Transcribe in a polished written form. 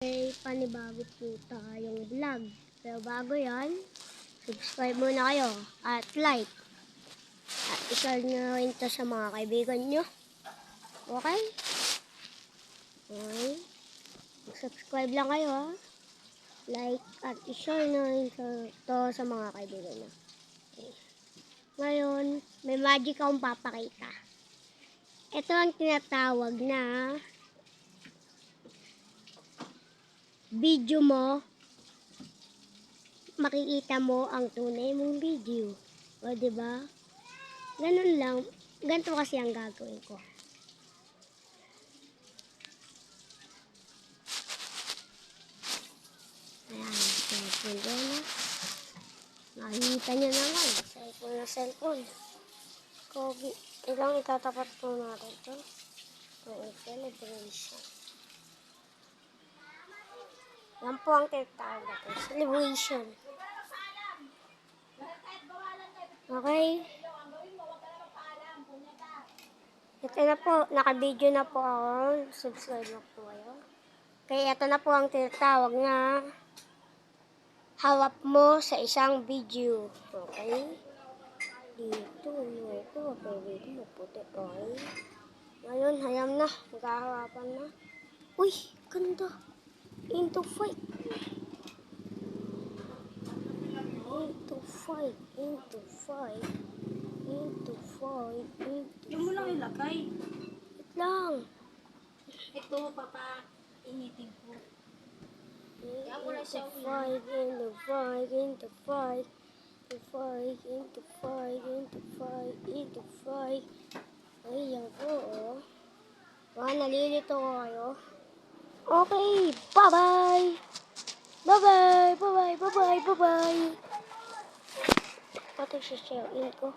May panibago po tayong vlog. Pero bago yan, subscribe muna kayo at like. At i-share nyo rin ito sa mga kaibigan nyo. Okay? Okay. Subscribe lang kayo ha. Like at i-share nyo rin ito sa mga kaibigan nyo. Okay. Ngayon, may magic akong papakita. Ito ang tinatawag na video mo, makikita mo ang tunay mong video. O, diba? Ganun lang. Ganito kasi ang gagawin ko. Ayan. Cellphone doon na. Nakikita nyo naman. Cellphone na cellphone. Kogi. Ilang itatapat po natin ito. Celebration. Yan po ang tinatawag natin. Celebration. Okay. Ito na po. Naka-video na po ako. Subscribe na po kayo. Kaya ito na po ang tinatawag na hawak mo sa isang video. Okay. Dito. Ito. Pwede mo puti. Okay. Ngayon, hayam na. Maghahawapan na. Uy! Ganda. Into fight. Into fight. Into fight. Into fight. Yung mo lang ilagay. Wait lang. Ito, papa, initin ko. Into fight. Into fight. Into fight. Into fight. Into fight. Into fight. Into fight. Ay, yan po, oh. Nalilito ko kayo. Okay, bye-bye! Bye-bye! Bye-bye! Bye-bye! Bye-bye! Pati siya-share ko.